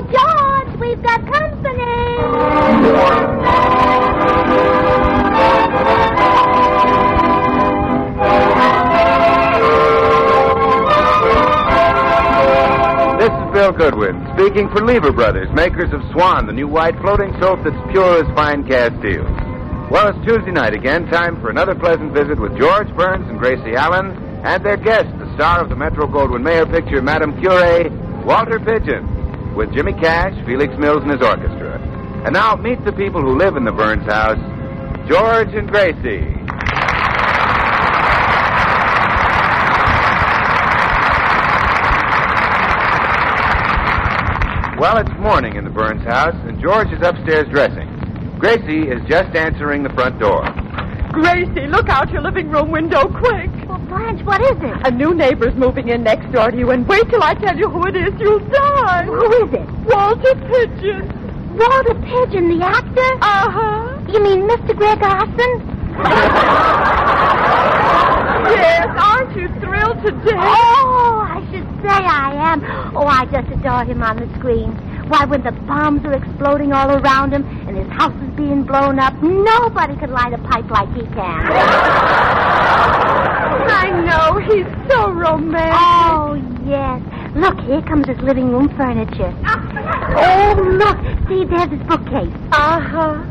George, we've got company. This is Bill Goodwin, speaking for Lever Brothers, makers of Swan, the new white floating soap that's pure as fine Castile. Well, it's Tuesday night again, time for another pleasant visit with George Burns and Gracie Allen, and their guest, the star of the Metro-Goldwyn-Mayer picture, Madame Curie, Walter Pidgeon, with Jimmy Cash, Felix Mills, and his orchestra. And now, meet the people who live in the Burns house, George and Gracie. Well, it's morning in the Burns house, and George is upstairs dressing. Gracie is just answering the front door. Gracie, look out your living room window, quick. Well, Blanche, what is it? A new neighbor's moving in next door to you, and wait till I tell you who it is. You'll die. Who is it? Walter Pidgeon. Walter Pidgeon, the actor? Uh-huh. You mean Mr. Greg Austin? Yes, aren't you thrilled to death? Oh, I should say I am. Oh, I just adore him on the screen. Why, when the bombs are exploding all around him and his house is being blown up, nobody can light a pipe like he can. I know, he's so romantic. Oh, yes. Look, here comes his living room furniture. Oh, look. See, there's his bookcase. Uh-huh.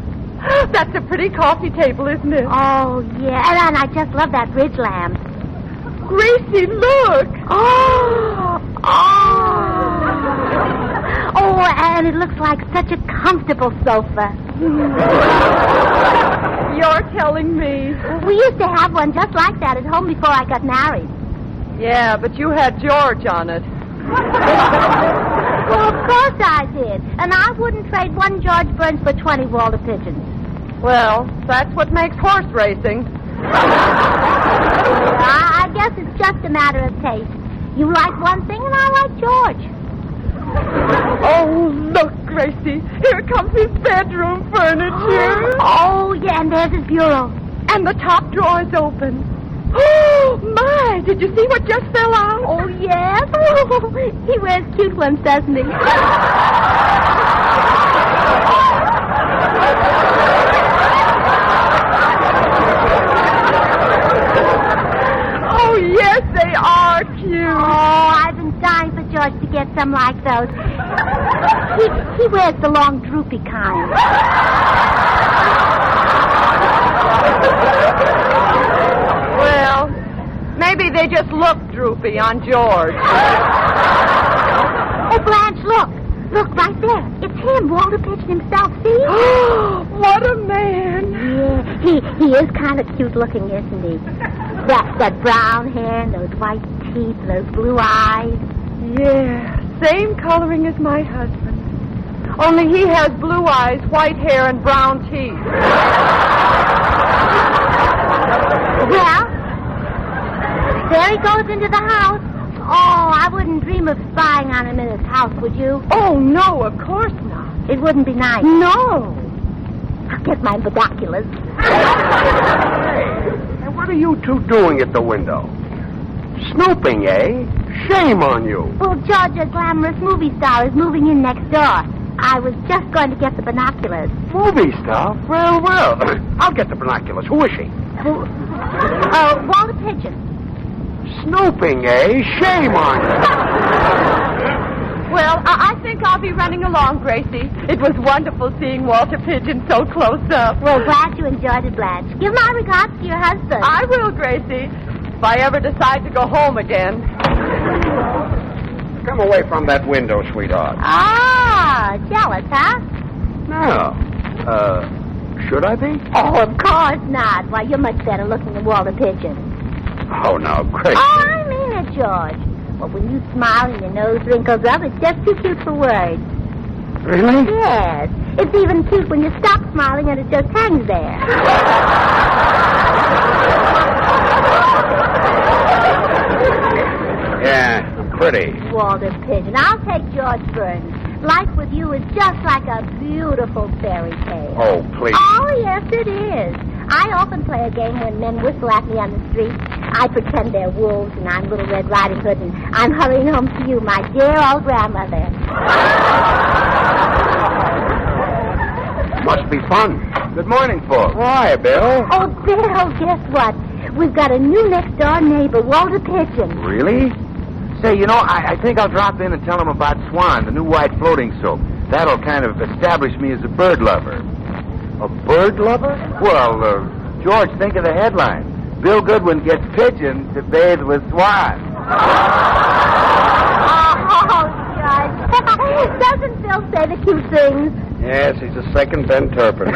That's a pretty coffee table, isn't it? Oh, yeah. And I just love that ridge lamp. Gracie, look. Oh, and it looks like such a comfortable sofa. You're telling me. We used to have one just like that at home before I got married. Yeah, but you had George on it. Well, of course I did. And I wouldn't trade one George Burns for 20 Walter Pidgeons. Well, that's what makes horse racing. I guess it's just a matter of taste. You like one thing and I like George. Oh, look, Gracie. Here comes his bedroom furniture. Oh, yeah, and there's his bureau. And the top drawer is open. Oh, my. Did you see what just fell out? Oh, yes. He wears cute ones, doesn't he? Oh, yes, they are cute. Oh, I've been dying for George to get some like those. He wears the long, droopy kind. Well, maybe they just look droopy on George. Oh, Blanche, look. Look, right there. It's him, Walter Pidgeon himself, see? What a man. Yeah, he is kind of cute looking, isn't he? That brown hair and those white teeth and those blue eyes. Yeah, same coloring as my husband. Only he has blue eyes, white hair, and brown teeth. Well, there he goes into the house. Oh, I wouldn't dream of spying on him in his house, would you? Oh, no, of course not. It wouldn't be nice. No. I'll get my binoculars. Hey, what are you two doing at the window? Snooping, eh? Shame on you. Well, George, a glamorous movie star, is moving in next door. I was just going to get the binoculars. Movie star? Well, I'll get the binoculars. Who is she? Walter Pidgeon. Snooping, eh? Shame on you. Well, I think I'll be running along, Gracie. It was wonderful seeing Walter Pidgeon so close up. Well, glad you enjoyed it, Blanche. Give my regards to your husband. I will, Gracie, if I ever decide to go home again. Come away from that window, sweetheart. Ah, jealous, huh? No. Should I be? Oh, of course not. Why, you're much better looking than Walter Pidgeon. Oh, now, Gracie. Oh, I mean it, George. Well, when you smile and your nose wrinkles up, it's just too cute for words. Really? Yes. It's even cute when you stop smiling and it just hangs there. Yeah, pretty. Walter Pidgeon. I'll take George Burns. Life with you is just like a beautiful fairy tale. Oh, please. Oh, yes, it is. I often play a game when men whistle at me on the street. I pretend they're wolves, and I'm Little Red Riding Hood, and I'm hurrying home to you, my dear old grandmother. Must be fun. Good morning, folks. Why, Bill? Oh, Bill, guess what? We've got a new next-door neighbor, Walter Pidgeon. Really? Say, I think I'll drop in and tell him about Swan, the new white floating soap. That'll kind of establish me as a bird lover. A bird lover? Well, George, think of the headline. Bill Goodwin gets pigeon to bathe with Swan. Oh, Judge. Doesn't Bill say the cute things? Yes, he's a second Ben Turpin.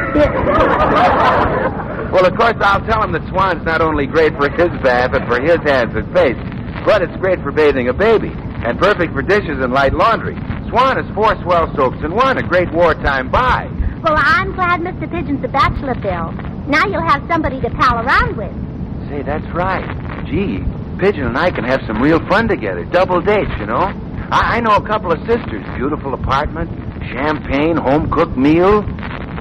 Well, of course, I'll tell him that Swan's not only great for his bath and for his hands and face, but it's great for bathing a baby and perfect for dishes and light laundry. Swan is 4 swell soaps in one, a great wartime buy. Well, I'm glad Mr. Pidgeon's a bachelor, Bill. Now you'll have somebody to pal around with. Say, that's right. Gee, Pidgeon and I can have some real fun together. Double dates, I know a couple of sisters. Beautiful apartment, champagne, home-cooked meal,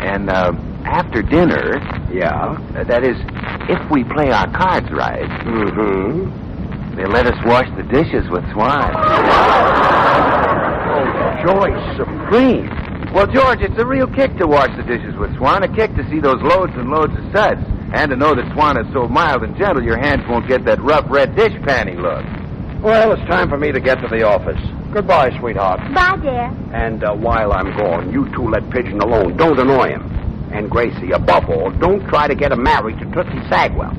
and after dinner... Yeah? That is, if we play our cards right... Mm-hmm. They let us wash the dishes with Swan. Oh, joy supreme. Well, George, it's a real kick to wash the dishes with Swan. A kick to see those loads and loads of suds. And to know that Swan is so mild and gentle, your hands won't get that rough red dish panty look. Well, it's time for me to get to the office. Goodbye, sweetheart. Bye, dear. And while I'm gone, you two let Pidgeon alone. Don't annoy him. And Gracie, above all, don't try to get him married to Tootsie Sagwell.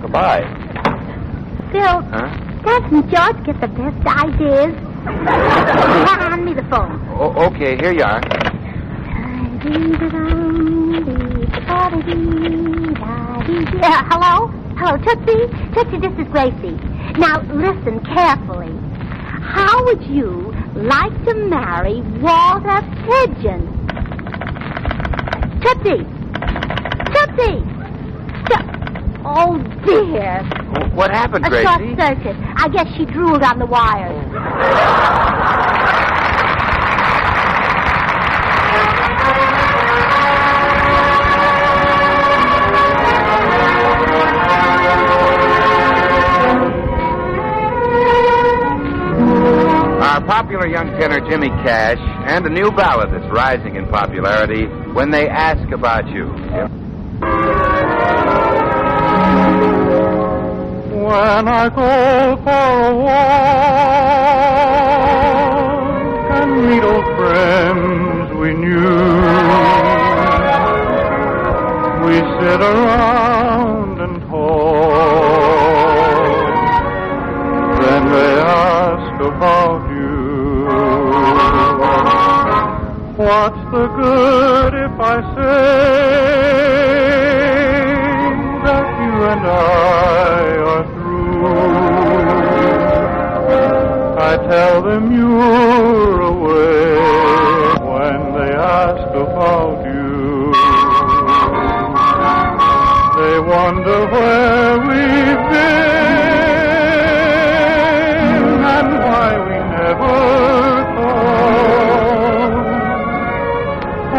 Goodbye. Bill, Huh? doesn't George get the best ideas? Hand me the phone. Okay, here you are. Hello? Hello, Tootsie? Tootsie, this is Gracie. Now, listen carefully. How would you like to marry Walter Pidgeon? Tootsie! Tootsie! Oh, dear. What happened, A Gracie? short circuit. I guess she drooled on the wires. Our popular young tenor Jimmy Cash and a new ballad that's rising in popularity, When They Ask About You. When I go for a walk and meet old friends we knew, we sit around and talk. Then they ask about you. What's the good if I say that you and I are I tell them you're away when they ask about you. They wonder where we've been and why we never call.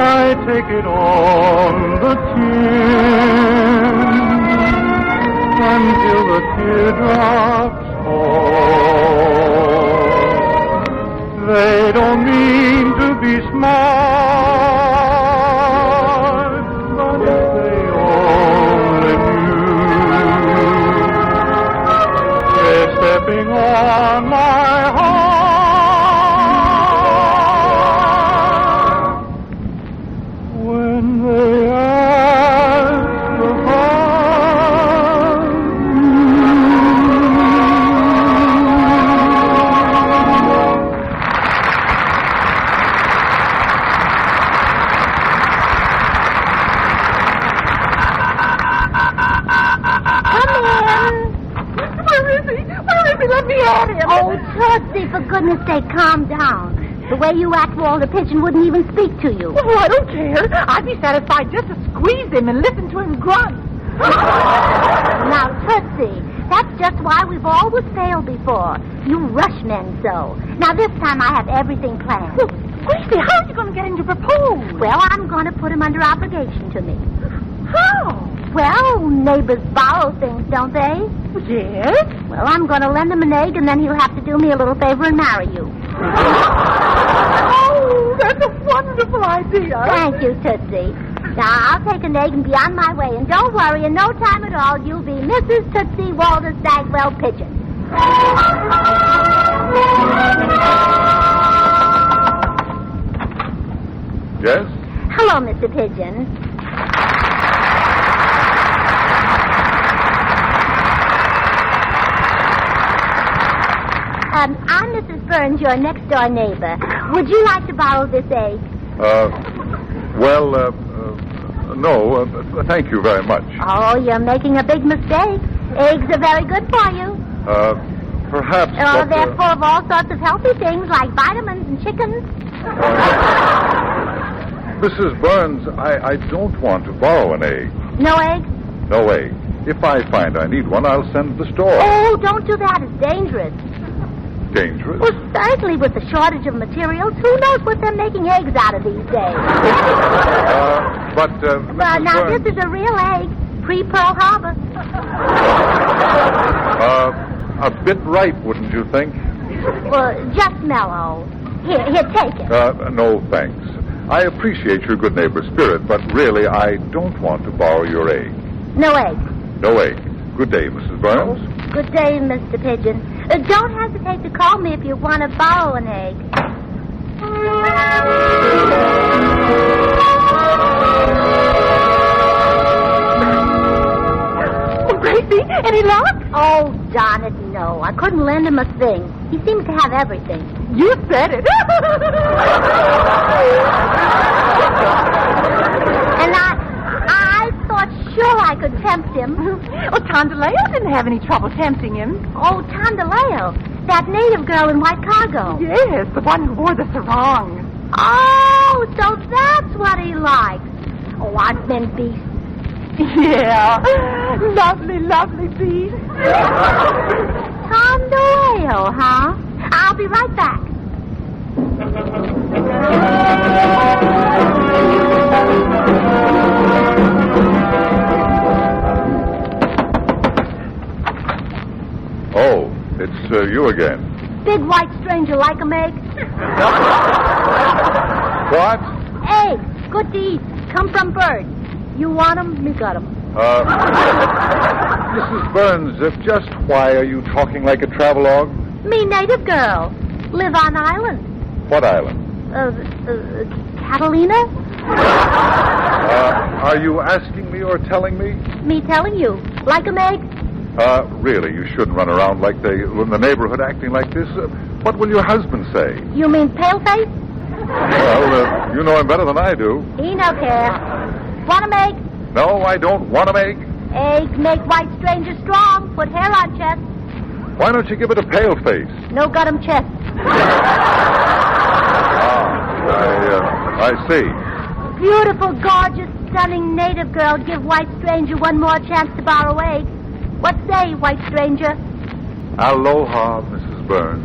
I take it on the chin until the teardrops fall. They don't mean to be smart, but if they only knew, they're stepping on my heart when they ask about Let me at him. Oh, Tootsie, for goodness sake, calm down. The way you act, Walter Pidgeon wouldn't even speak to you. Oh, I don't care. I'd be satisfied just to squeeze him and listen to him grunt. Now, Tootsie, that's just why we've always failed before. You rush men so. Now, this time I have everything planned. Well, Gracie, how are you going to get him to propose? Well, I'm going to put him under obligation to me. How? Well, neighbors borrow things, don't they? Yes. Well, I'm going to lend him an egg, and then he'll have to do me a little favor and marry you. Oh, that's a wonderful idea. Thank you, Tootsie. Now, I'll take an egg and be on my way. And don't worry, in no time at all, you'll be Mrs. Tootsie Walter Stagwell Pidgeon. Yes? Hello, Mr. Pigeon. I'm Mrs. Burns, your next-door neighbor. Would you like to borrow this egg? No, thank you very much. Oh, you're making a big mistake. Eggs are very good for you. Perhaps... Oh, they're full of all sorts of healthy things like vitamins and chickens. Mrs. Burns, I don't want to borrow an egg. No eggs? No egg. If I find I need one, I'll send to the store. Oh, don't do that. It's dangerous. Dangerous? Well, certainly with the shortage of materials, who knows what they're making eggs out of these days? Mrs. Now, Burns... this is a real egg. Pre-Pearl Harbor. A bit ripe, wouldn't you think? Well, just mellow. Here, take it. No, thanks. I appreciate your good neighbor spirit, but really, I don't want to borrow your egg. No egg. No egg. Good day, Mrs. Burns. Good day, Mr. Pigeon. Don't hesitate to call me if you want to borrow an egg. Gracie, any luck? Oh, darn it, no. I couldn't lend him a thing. He seems to have everything. You said it. And I thought sure I could tempt him. Well, Tondaleo didn't have any trouble tempting him. Oh, Tondaleo, that native girl in white cargo. Yes, the one who wore the sarong. Oh, so that's what he likes. Oh, aren't men beasts? Yeah. Lovely, lovely beast. Tondaleo, huh? I'll be right back. Oh, it's you again. Big white stranger like 'em egg? What? Eggs, good to eat. Come from birds. You want 'em? Me got 'em. Mrs. Burns, just why are you talking like a travelogue? Me native girl. Live on island. What island? Catalina? Are you asking me or telling me? Me telling you. Like 'em egg? Really, you shouldn't run around like in the neighborhood acting like this. What will your husband say? You mean paleface? Well, you know him better than I do. He no care. Want 'em egg? No, I don't want to make. Eggs make white stranger strong. Put hair on chest. Why don't you give it a pale face? No got 'em chest. I see. Beautiful, gorgeous, stunning native girl give white stranger one more chance to borrow egg. What say, white stranger? Aloha, Mrs. Burns.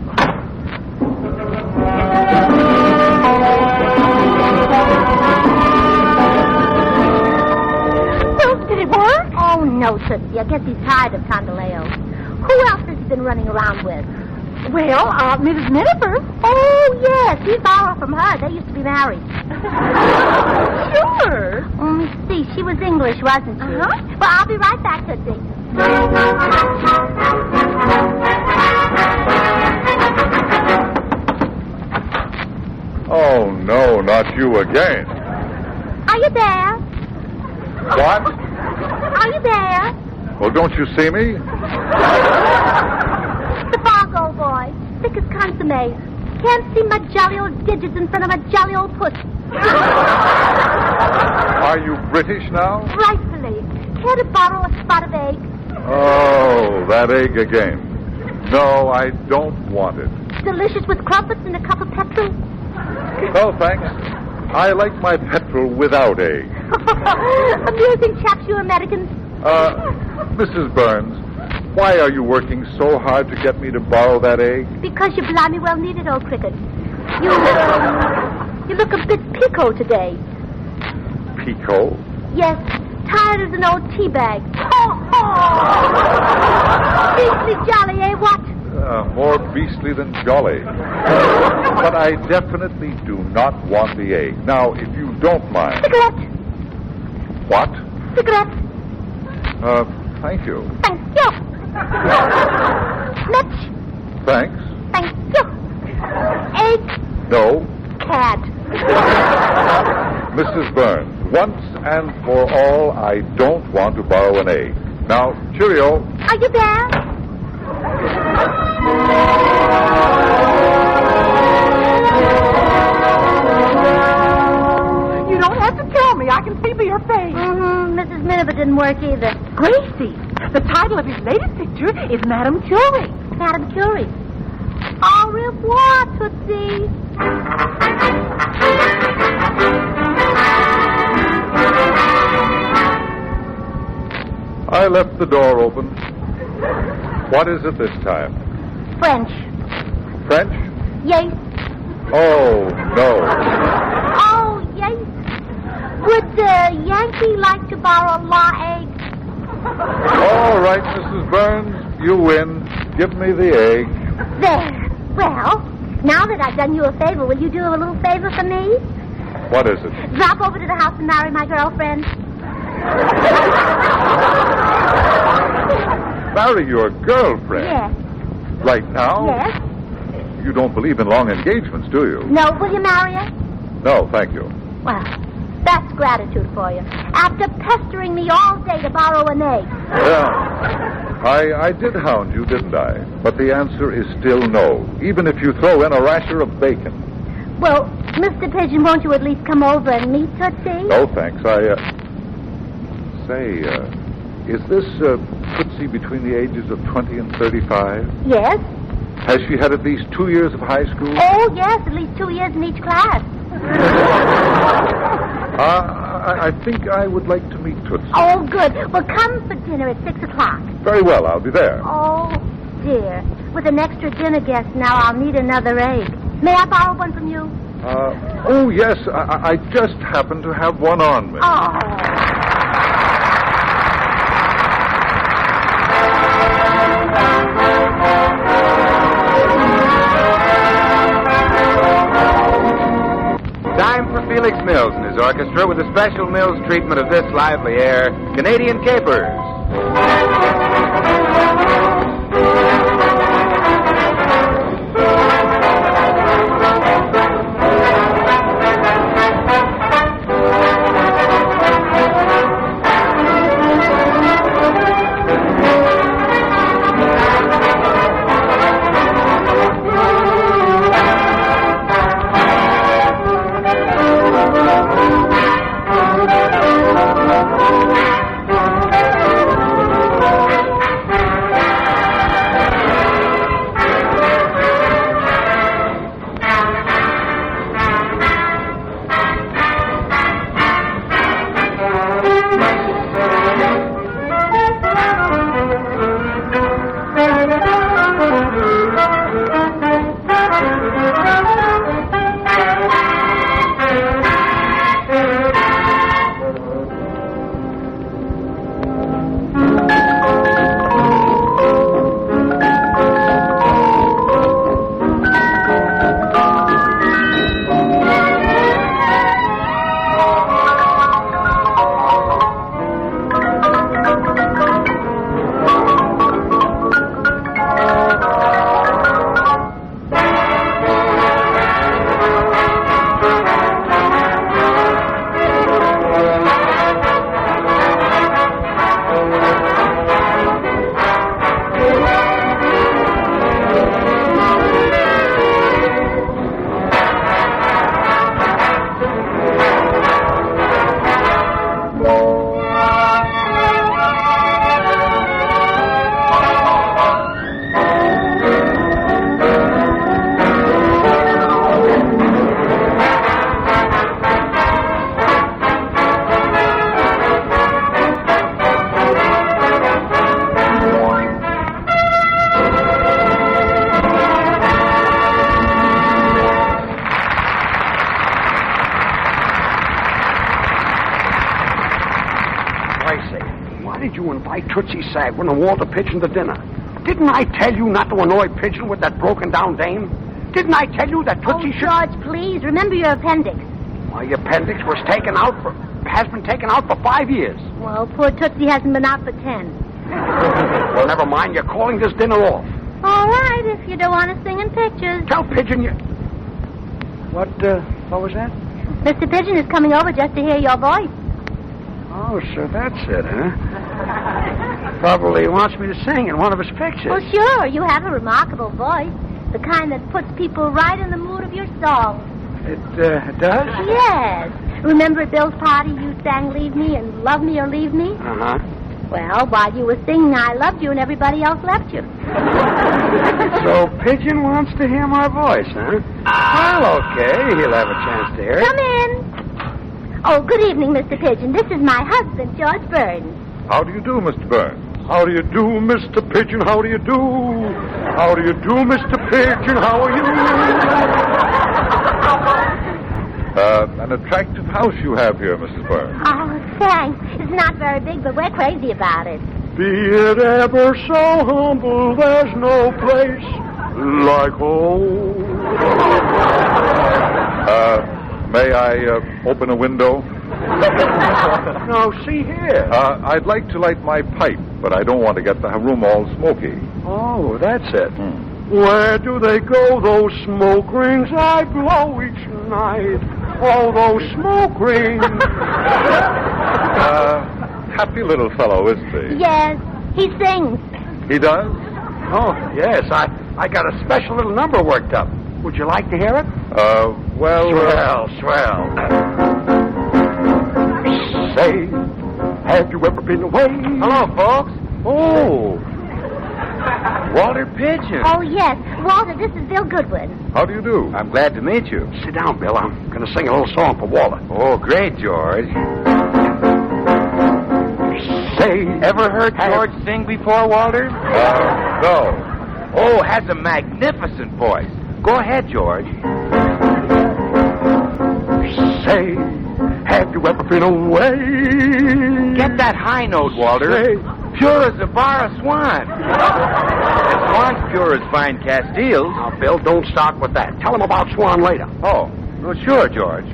Well, did it work? Oh, no, Tootsie. I guess he's tired of Tondaleo. Who else has he been running around with? Well, Mrs. Minifer. Oh, yes. He borrowed from her. They used to be married. Sure. Let me see. She was English, wasn't she? Uh-huh. Well, I'll be right back, Tootsie. Oh, no, not you again. Are you there? What? Are you there? Well, don't you see me? The Fargo boy. Thick as consomme. Can't see my jolly old digits in front of my jolly old puss. Are you British now? Rightfully. Care to borrow a spot of egg? Oh, that egg again. No, I don't want it. Delicious with crumpets and a cup of petrol? No, thanks. I like my petrol without egg. Amusing chaps, you Americans. Mrs. Burns, why are you working so hard to get me to borrow that egg? Because you blimey well needed, old cricket. You look a bit pico today. Pico? Yes, tired as an old tea bag. Beastly jolly, eh, what? More beastly than jolly. But I definitely do not want the egg. Now, if you don't mind... Cigarette. What? Cigarette. Thank you. Thank you. Mitch. Thanks. Thank you. Egg. No. Cat. Mrs. Burns, once and for all, I don't want to borrow an egg. Now, cheerio. Are you there? You don't have to tell me. I can see by your face. Mrs. Miniver didn't work either. Gracie, the title of his latest picture is Madame Curie. Madame Curie. Au revoir, Tootsie. I left the door open. What is it this time? French. French? Yes. Oh, no. Oh, yes. Would Yankee like to borrow law egg? All right, Mrs. Burns, you win. Give me the egg. There. Well, now that I've done you a favor, will you do a little favor for me? What is it? Drop over to the house and marry my girlfriend. Marry your girlfriend? Yes. Right now? Yes. You don't believe in long engagements, do you? No, will you marry her? No, thank you. Well, that's gratitude for you. After pestering me all day to borrow an egg. Yeah. I did hound you, didn't I? But the answer is still no, even if you throw in a rasher of bacon. Well, Mr. Pidgeon, won't you at least come over and meet Tootsie? No, thanks. Say, is this Tootsie between the ages of 20 and 35? Yes. Has she had at least 2 years of high school? Oh, yes, at least 2 years in each class. I think I would like to meet Tootsie. Oh, good. Well, come for dinner at 6 o'clock. Very well, I'll be there. Oh, dear. With an extra dinner guest now, I'll need another egg. May I borrow one from you? Oh, yes, I just happen to have one on me. Oh. Time for Felix Mills and his orchestra with a special Mills treatment of this lively air, Canadian Capers. Why did you invite Tootsie Sagwin and Walter Pidgeon to dinner? didn't I tell you not to annoy Pidgeon with that broken-down dame? Didn't I tell you that Tootsie should... George, please, remember your appendix. My appendix has been taken out for 5 years. Well, poor Tootsie hasn't been out for 10. Well, never mind. You're calling this dinner off. All right, if you don't want to sing in pictures. Tell Pidgeon you... What was that? Mr. Pidgeon is coming over just to hear your voice. Oh, so that's it, huh? Probably wants me to sing in one of his pictures. Well, sure, you have a remarkable voice. The kind that puts people right in the mood of your song. It does? Yes. Remember at Bill's party you sang Leave Me and Love Me or Leave Me? Uh-huh. Well, while you were singing I Loved You and everybody else left you. So Pidgeon wants to hear my voice, huh? Well, okay. He'll have a chance to hear it. Come in. Oh, good evening, Mr. Pidgeon. This is my husband, George Burns. How do you do, Mr. Burns? How do you do, Mr. Pidgeon? How do you do? How do you do, Mr. Pidgeon? How are you? An attractive house you have here, Mrs. Burns. Oh, thanks. It's not very big, but we're crazy about it. Be it ever so humble, there's no place like home. May I open a window? Now, see here. I'd like to light my pipe, but I don't want to get the room all smoky. Oh, that's it. Where do they go, those smoke rings I blow each night? Oh, those smoke rings. Happy little fellow, isn't he? Yes, he sings. He does? Oh, yes. I got a special little number worked up. Would you like to hear it? Swell. Say, have you ever been away? Hello, folks. Oh. Walter Pidgeon. Oh, yes. Walter, this is Bill Goodwin. How do you do? I'm glad to meet you. Sit down, Bill. I'm going to sing a little song for Walter. Oh, great, George. Say, Ever heard George sing before, Walter? No. Oh, has a magnificent voice. Go ahead, George. Say, have you ever been away? Get that high note, Walter. Say, Pure as a bar of swan. And swan's pure as fine Castiles. now, Bill, don't start with that. Tell him about Swan later. Oh, well, sure, George.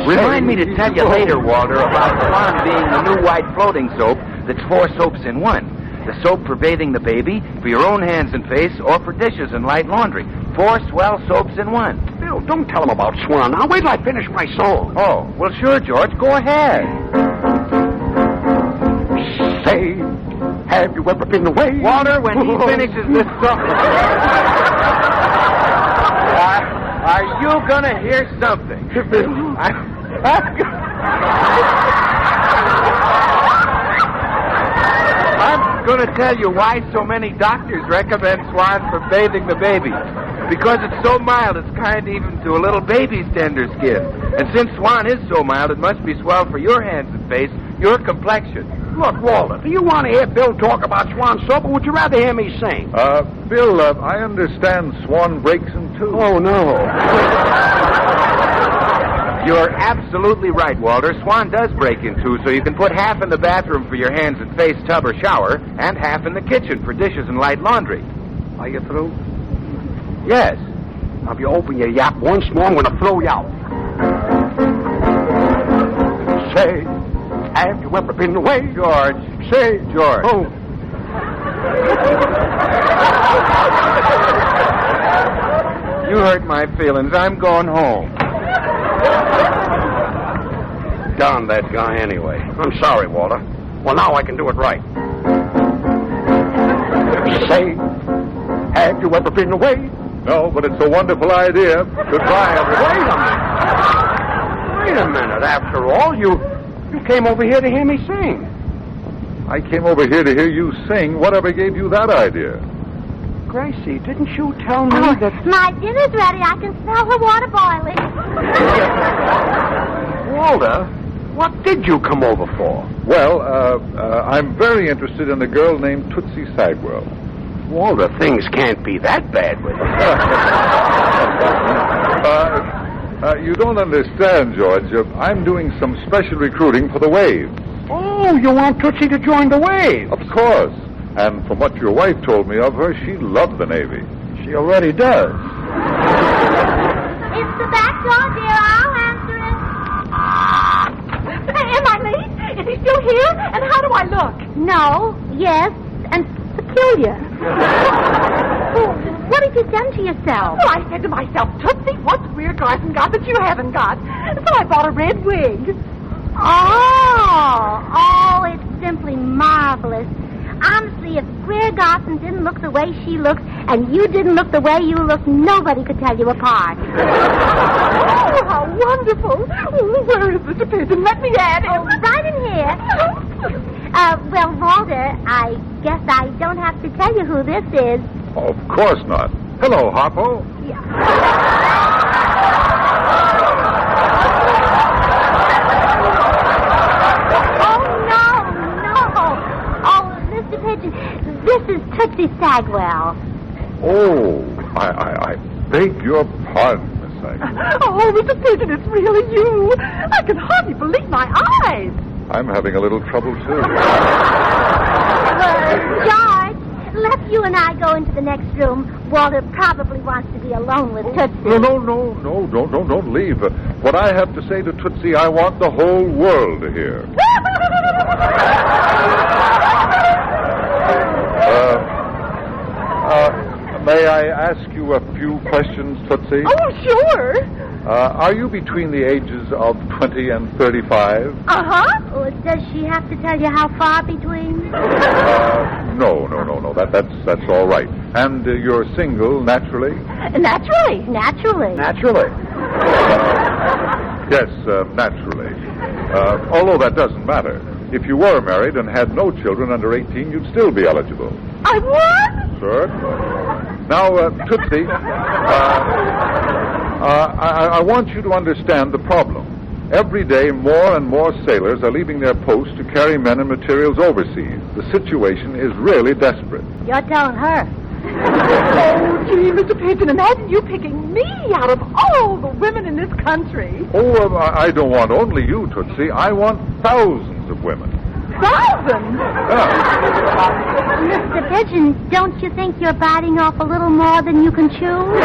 Remind me to tell you later, Walter, about Swan being the new white floating soap that's 4 soaps in one. The soap for bathing the baby, for your own hands and face, or for dishes and light laundry. 4 swell soaps in one. Bill, don't tell him about Swan. Now, wait till I finish my song. Oh, well, sure, George. Go ahead. Say, have you ever been away? Walter, when he finishes this song... Are you going to hear something? I'm going to tell you why so many doctors recommend Swan for bathing the baby. Because it's so mild, it's kind even to a little baby's tender skin. And since Swan is so mild, it must be swell for your hands and face, your complexion. Look, Walter, do you want to hear Bill talk about Swan soap, or would you rather hear me sing? Bill, I understand Swan breaks in two. Oh, no. You're absolutely right, Walter. Swan does break in two, so you can put half in the bathroom for your hands and face tub or shower, and half in the kitchen for dishes and light laundry. Are you through? Yes. Now, if you open your yap once more, I'm going to throw you out. Say, have you ever been away? George. Say, George. Oh. You hurt my feelings. I'm going home. Darn that guy anyway. I'm sorry, Walter. Well, now I can do it right. Say, have you ever been away? No, but it's a wonderful idea. Goodbye, everybody. Wait a minute. After all, you came over here to hear me sing. I came over here to hear you sing. Whatever gave you that idea? Gracie, didn't you tell me that... My dinner's ready. I can smell the water boiling. Walter, what did you come over for? Well, I'm very interested in a girl named Tootsie Sagwell. Walter, things can't be that bad with you. You don't understand, George. I'm doing some special recruiting for the Waves. Oh, Oh, you want Tootsie to join the Waves? Of course. And from what your wife told me of her, she loved the Navy. She already does. It's the back door, dear. I'll answer it. Am I late? Is he still here? And how do I look? No, yes, and peculiar. What have you done to yourself? Well, I said to myself, Tootsie, what's Greer Garson got that you haven't got? So I bought a red wig. Oh, it's simply marvelous. Honestly, if Greer Garson didn't look the way she looks and you didn't look the way you look, nobody could tell you apart. Oh, how wonderful. Oh, where is Mr. Pidgeon? Let me add him. Oh, right in here. Well, Walter, I guess I don't have to tell you who this is. Of course not. Hello, Harpo. This is Tootsie Sagwell. Oh, I beg your pardon, Miss Sagwell. Oh, Mr. Pidgeon, it's really you. I can hardly believe my eyes. I'm having a little trouble, too. George, let's you and I go into the next room. Walter probably wants to be alone with Tootsie. No, don't leave. What I have to say to Tootsie, I want the whole world to hear. May I ask you a few questions, Tootsie? Oh, sure. Are you between the ages of 20 and 35? Uh-huh. Oh, does she have to tell you how far between? No. That's all right. And you're single, naturally? Naturally. Naturally. Naturally. Yes, naturally. Although that doesn't matter. If you were married and had no children under 18, you'd still be eligible. I would? Sir? Now, Tootsie, I want you to understand the problem. Every day, more and more sailors are leaving their posts to carry men and materials overseas. The situation is really desperate. You're telling her. Oh, gee, Mr. Pidgeon, imagine you picking me out of all the women in this country. Oh, I don't want only you, Tootsie. I want thousands of women. Thousands? Mr. Pidgeon, don't you think you're biting off a little more than you can chew?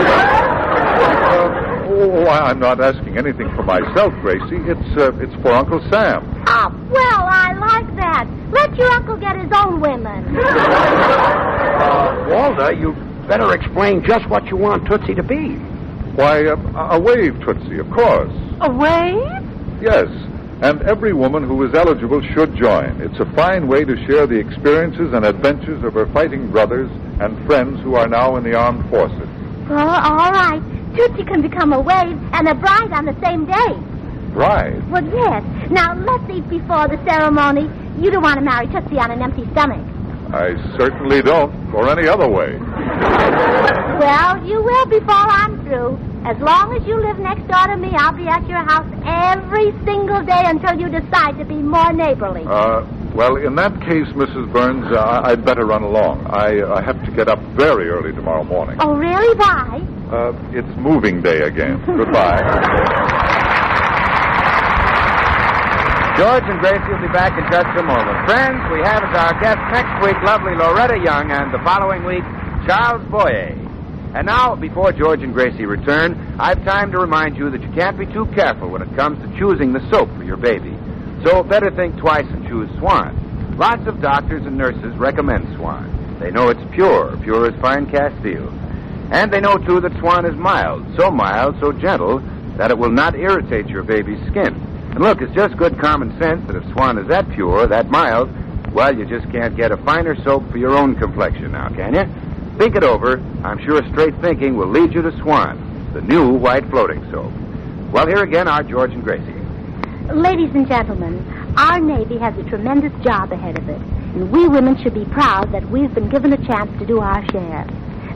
I'm not asking anything for myself, Gracie. It's for Uncle Sam. Oh, well, I like that. Let your uncle get his own women. Walter, you better explain just what you want Tootsie to be. Why, a wave, Tootsie, of course. A wave? Yes, and every woman who is eligible should join. It's a fine way to share the experiences and adventures of her fighting brothers and friends who are now in the armed forces. Oh, all right. Tootsie can become a wave and a bride on the same day. Bride? Well, yes. Now, let's eat before the ceremony. You don't want to marry Tootsie on an empty stomach. I certainly don't, or any other way. Well, you will before I'm through. As long as you live next door to me, I'll be at your house every single day until you decide to be more neighborly. Well, in that case, Mrs. Burns, I'd better run along. I have to get up very early tomorrow morning. Oh, really? Why? It's moving day again. Goodbye. George and Gracie will be back in just a moment. Friends, we have as our guest next week lovely Loretta Young, and the following week, Charles Boyer. And now, before George and Gracie return, I've time to remind you that you can't be too careful when it comes to choosing the soap for your baby. So better think twice and choose Swan. Lots of doctors and nurses recommend Swan. They know it's pure as fine Castile. And they know, too, that Swan is mild, so gentle, that it will not irritate your baby's skin. And look, it's just good common sense that if Swan is that pure, that mild, well, you just can't get a finer soap for your own complexion now, can you? Think it over. I'm sure straight thinking will lead you to Swan, the new white floating soap. Well, here again are George and Gracie. Ladies and gentlemen, our Navy has a tremendous job ahead of it, and we women should be proud that we've been given a chance to do our share.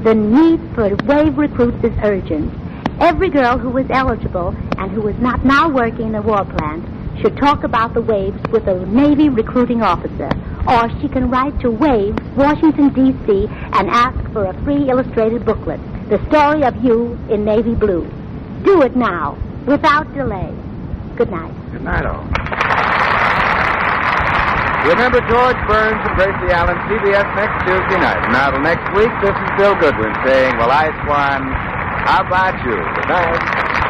The need for wave recruits is urgent. Every girl who is eligible and who is not now working in a war plant should talk about the waves with a Navy recruiting officer, or she can write to Waves, Washington, D.C., and ask for a free illustrated booklet, The Story of You in Navy Blue. Do it now, without delay. Good night. Good night, all. Remember George Burns and Gracie Allen, CBS next Tuesday night. Now till next week, this is Bill Goodwin saying, well, I Swan, how about you? Good night.